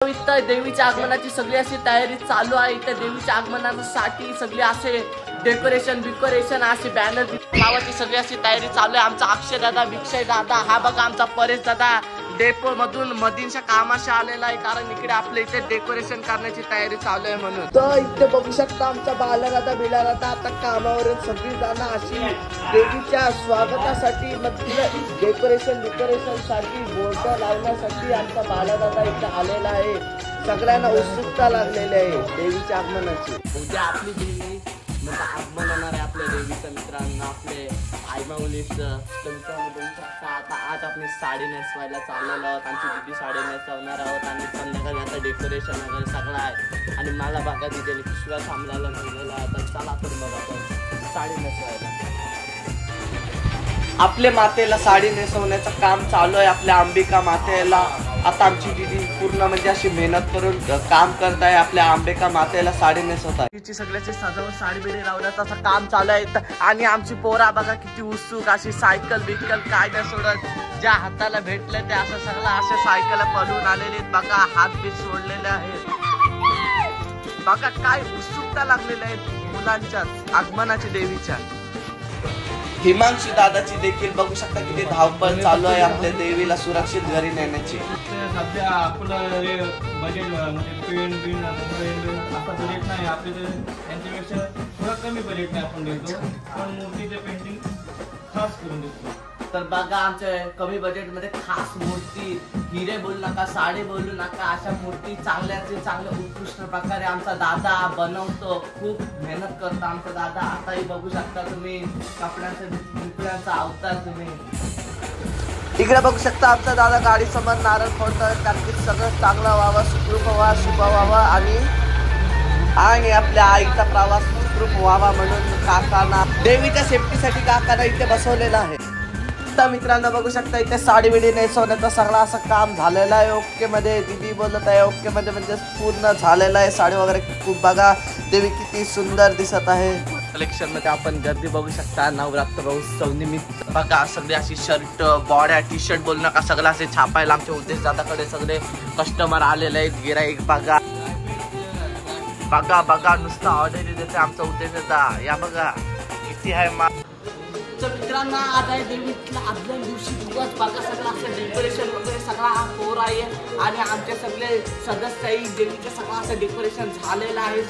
इथं देवीच्या आगमनाची सगळी अशी तयारी चालू आहे। इथं देवीच्या आगमनासाठी सगळे असे डेकोरेशन असे बॅनर लावायची सगळी अशी तयारी चालू आहे। आमचा अक्षय दादा, विक्षय दादा, हा बघा आमचा परेश दादा डेपो मधून मदीनच्या कामाशी आलेला आहे, कारण इकडे आपल्या इथे डेकोरेशन करण्याची तयारी चालू आहे म्हणून। तर इथे बघू शकता आमचा बालदादा बिलादादा आता कामावर सगळी जण अशी देवीच्या स्वागतासाठी डेकोरेशन साठी बोर्ड लावण्यासाठी आमचा बालदादा इथे आलेला आहे। सगळ्यांना उत्सुकता लागलेली आहे देवीच्या आगमनाची। उद्या आपली देवी म्हणजे आगमन होणार आहे आपल्या देवीच्या मित्रांना, आपले आई माऊलीचं। तर मित्रांनो बघू शकता आता आज आपण साडी नेसवायला चाललेलो आहोत, आमची दिदी साडी नेसवणार आहोत आणि संध्याकाळी आता डेकोरेशन वगैरे सगळं आहे। आणि मला बघा दिदीने पिशव्या सांभाळायला नेलेला आहे, तर चला तर मग आपण साडी नेसवायला। आपल्या मातेला साडी नेसवण्याचं काम चालू आहे आपल्या अंबिका मातेला। आता आमची दीदी पूर्ण म्हणजे अशी मेहनत करून काम करत आहे, आपल्या अंबिका मातेला साडी नेसवत आहे। तिची सगळ्याची सजावट साडी बिडी लावण्याचं काम चालू आहे। आणि आमची पोरा बघा किती उत्सुक अशी सायकल बिकल काय नाही सोडत, ज्या हाताला भेटले ते असं सगळं असे सायकल पळून आलेले बघा, हात बीत सोडलेले आहेत बघा, काय उत्सुकता लागलेली आहे मुलांच्या आगमनाची देवीच्या। हिमांशी दादाची देखील बघू शकता किती धावपळ चालू आहे आपल्या देवीला सुरक्षित घरी नेण्याची। सध्या आपलं बजेट म्हणजे पेन आता बजेट नाही आपले, त्यांच्यापेक्षा थोडं कमी बजेट नाही आपण देतो, पण मूर्तीचे पेंटिंग खास करून देतो। तर बघा आमच्या कमी बजेट मध्ये खास मूर्ती, हिरे बोलू नका, साडी बोलू नका, अशा मूर्ती चांगल्या उत्कृष्ट प्रकारे आमचा दादा बनवतो, खूप मेहनत करतो आमचा दादा। आताही बघू शकता तुम्ही कपड्यांचा अवतार तुम्ही इकडे बघू शकता। आमचा दादा गाडी समोर नारळ फोडतोय, कारण की सगळं चांगलं व्हावं, सुखरूप व्हावा, शुभ व्हावा आणि आपल्या आईचा प्रवास सुखरूप व्हावा म्हणून काकांना देवीच्या सेफ्टीसाठी काकांना इथे बसवलेलं आहे। तर मित्रांनो बघू शकता इथे साडी बिडी नेसवण्याचं सगळं असं काम झालेलं आहे ओके मध्ये। दीदी बोलत आहे ओके मध्ये म्हणजे पूर्ण झालेलं आहे, साडी वगैरे खूप बघा देवी किती सुंदर दिसत आहे। कलेक्शन मध्ये आपण गर्दी बघू शकता, नवरात्र उत्सव निमित्त बघा सगळे अशी शर्ट बॉड्या टी शर्ट बोलू नका सगळं असे छापायला आमच्या उद्देश दादाकडे सगळे कस्टमर आलेले आहेत, गिराईक बघा बघा बघा नुसतं ऑर्डर देते आमचा उद्देश दादा। या बघा किती आहे तर मित्रांनो आज आहे देवीतला आदल्या दिवशी दिवस बघा, सगळं असं डेकोरेशन वगैरे सगळा पोर आहे आणि आमचे सगळे सदस्यही देवीचं सगळं असं डेकोरेशन झालेलं आहे।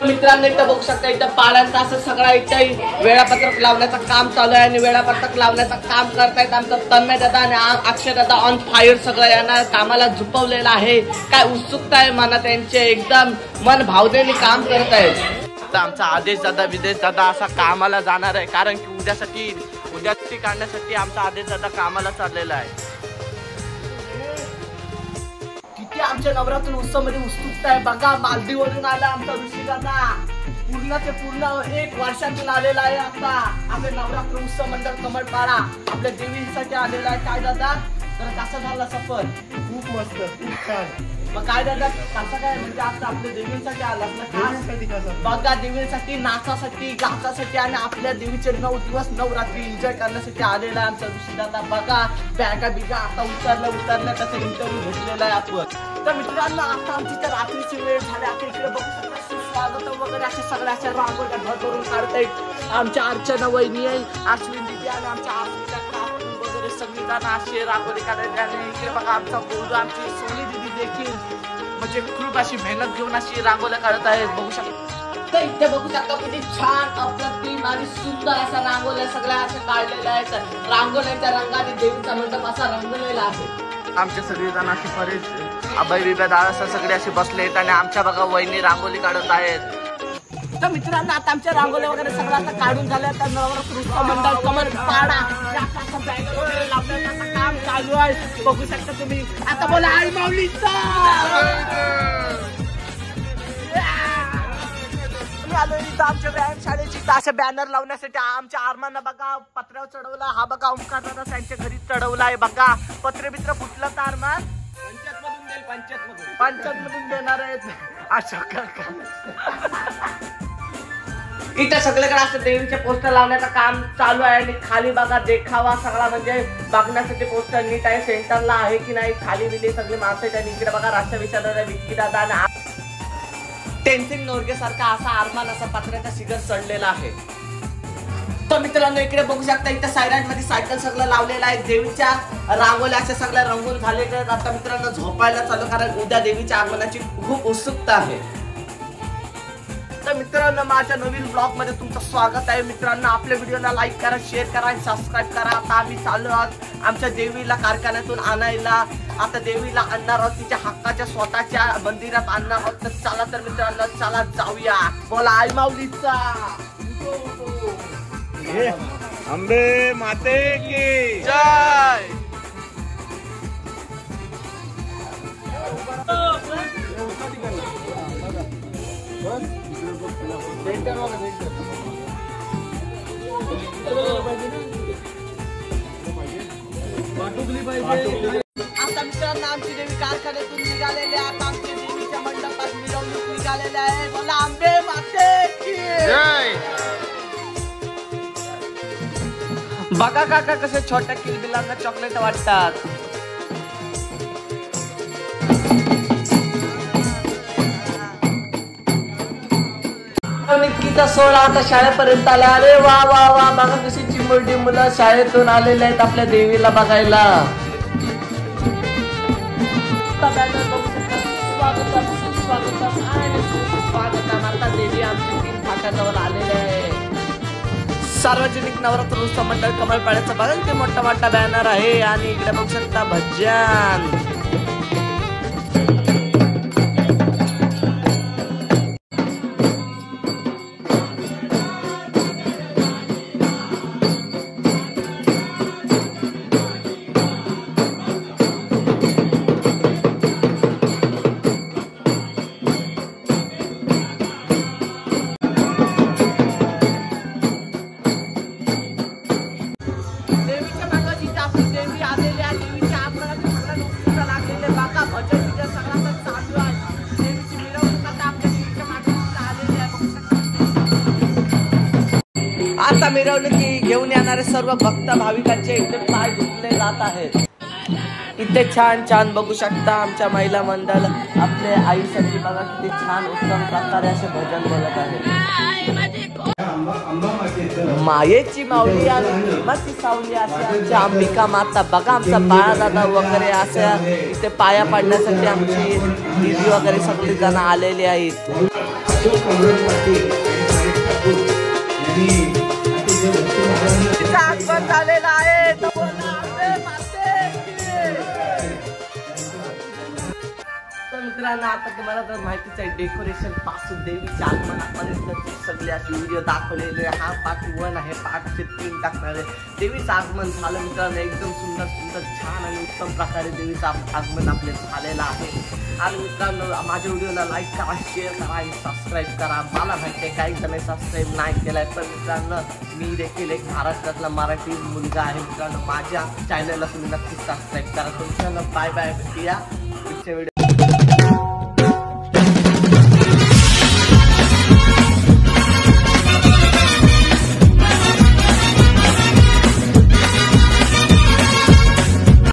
मित्रांनो इथं बघू शकता इथं पाळ्यांचा असं सगळा इथं वेळापत्रक लावण्याचं काम चालू आहे आणि वेळापत्रक लावण्याचं काम करतायत आमचं तन्मय दादा आणि अक्षय दादा ऑन फायर, सगळं यांना कामाला झुकवलेलं आहे। काय उत्सुकता आहे मनात त्यांचे, एकदम मन भावनेने काम करत आहेत। आमचा आदेश दादा विदेश दादा असा कामाला जाणार आहे, कारण की उद्यासाठी काढण्यासाठी आमचा आदेश दादा कामाला चाललेला आहे। किती आमच्या नवरात्र उत्सव मध्ये उत्सुकता आहे बघा। मालदीवरून आला आमचा ऋषी दादा, पूर्ण 1 वर्षातून आलेला आहे आता आपल्या नवरात्र उत्सव मंडळ कमळपाडा आपल्या देवीसाठी आलेला आहे। काय दादा तर कसा झाला सफर? खूप मस्त, खूप छान। मग काय दादा कसं काय म्हणजे आता आपल्या देवीसाठी आलास ना? बघा देवीसाठी नाचासाठी गाचासाठी आणि आपल्या देवीचे 9 दिवस नवरात्री एन्जॉय करण्यासाठी आलेला आहे आमचा ऋषी दादा। बघा बॅगा बिगा आता उतरल्या त्याचा इंटरव्ह्यू घेतलेला आहे आपण। तर मित्रांनो आता आमची तर रात्रीची वेळ झाली, आता इकडे बघू शकता सुस्वागत वगैरे असे सगळ्याच्या रांगोळ्या भरभरून काढतायत आमच्या अर्चना वहिनी आहे, अश्विन दिदी आणि आमच्या आरतीच्या काकू वगैरे सगळी जण असे रांगोळी काढायचे। आणि इकडे बघा आमचा बोलू आमची सोनी दिदी देखील म्हणजे खूप अशी मेहनत घेऊन अशी रांगोळ्या काढत आहेत बघू शकता। तर इथे बघू शकता किती छान अप्रतिम आणि सुंदर असा रांगोळ्या सगळ्या अशा काढलेल्या आहेत। रांगोळ्याच्या रंगाने देवीचा मंडप असा रंगलेला आहे। आमचे सगळे जण अशी परेश अभय बिबा दादा सगळे असे बसले आहेत आणि आमच्या बघा वहिनी रांगोळी काढत आहेत। तर मित्रांनो आता आमच्या रांगोळ्या वगैरे सगळं आता काढून झाल्या, तर नवरात्र उत्सव मंडळ कमळपाडा लावण्याचं काम चालू आहे बघू शकता तुम्ही। आता बोला आई माऊलीचा आलो इथं आमच्या व्यायाम शाळेची अशा बॅनर लावण्यासाठी आमच्या आरमांना बघा पत्र्यावर चढवला, हा बघा ओंकार दादा त्यांच्या घरी चढवला आहे बघा। पत्र बित्र फुटलं तर आरमान पंचायत मधून देणार आहेत अशा इथं सगळीकडे असं देवीचे पोस्टर लावण्याचं काम चालू आहे आणि खाली बघा देखावा सगळा म्हणजे बघण्यासाठी पोस्टर नीट आहे, सेंटरला आहे की नाही, खाली बिली सगळी माणसं आहेत आणि इकडे बघा राष्ट्र विचारणारा विक्की दादा आणि टेन्सिंग नोरगे सारखा असा आरमान असा पत्र्याचा शिखर चढलेला आहे. तर मित्रांनो इकडे बघू शकता इथं सायराइड मध्ये सायकल सगळं लावलेलं आहे, देवीच्या रांगोळ्या अशा सगळ्या रंगून झालेल्या आहेत. आता मित्रांनो झोपायला चालू कारण उद्या देवीच्या आगमनाची खूप उत्सुकता आहे. तर मित्रांनो माझ्या नवीन ब्लॉग मध्ये तुमचं स्वागत आहे. मित्रांनो आपल्या व्हिडिओला लाईक करा, शेअर करा आणि सबस्क्राईब करा. आता आम्ही चाललो आहोत आमच्या देवीला कारखान्यातून आणायला. आता देवीला आणणार आहोत तिच्या हक्काच्या स्वतःच्या मंदिरात आणणार आहोत. तर चला तर मित्रांनो चला जाऊया. बोला आई माऊलीचा अंबे माते की जय. आता मित्रांनो आमची देवी कारखान्यातून निघालेली आहे. आता आमच्या देवीच्या मंडपात मिरवणूक निघालेली आहे. बोला आंबे माते की जय. बघा काका कसे छोट्या किलबिलांना चॉकलेट वाटतात. निक्कीचा सोहळा आता शाळेपर्यंत आला. अरे वा वा वा बघा कशी चिमुरडी मुलं शाळेतून आलेले आहेत आपल्या देवीला बघायला. स्वागतम सुस्वागतम आणि सुस्वागतम. आता देवी आमच्या 3 फाट्याजवळ आलेले आहे. सार्वजनिक नवरात्र उत्सव मंडळ कमळपाड्याचा बघा इथे मोठा मोठा बॅनर आहे आणि इकडे बघू शकता भजन. आता मिरवणुकी घेऊन येणारे सर्व भक्त भाविकांचे इथे पाय धुतले जात आहेत. इथे छान छान बघू शकता आमच्या महिला मंडळ आपले आईसाठी बघा किती छान उत्तम प्रकारे असे भजन बोलत आहेत. मायेची माऊली आणि प्रेमाची सावली असे आमच्या अंबिका माता बघा आमचा बाळादादा वगैरे असे इथे पाया पाडण्यासाठी आमची दीदी वगैरे सगळी जण आलेली आहेत. आगमन झालेला आहे. मित्रांनो आता तुम्हाला तर माहितीच आहे डेकोरेशन पासून देवीच्या आगमनापर्यंत सगळे असे व्हिडिओ दाखवलेले. हा पार्ट 1 आहे, पार्ट 3 टाकणार आहे. देवीचं आगमन झालं मित्रांनो एकदम सुंदर सुंदर छान आणि उत्तम प्रकारे देवीचं आगमन आपले झालेलं आहे. आणि मित्रांनो माझ्या व्हिडिओला लाईक करा, शेअर करा आणि सबस्क्राईब करा. मला माहिती आहे काही जण सबस्क्राईब नाही केलाय पण मित्रांनो मी देखील एक महाराष्ट्रातला मराठी मुलगा आहे. मित्रांनो माझ्या चॅनलला तुम्ही नक्कीच सबस्क्राईब करा. तुमच्याला बाय बाय भेटूया पुढच्या व्हिडिओ.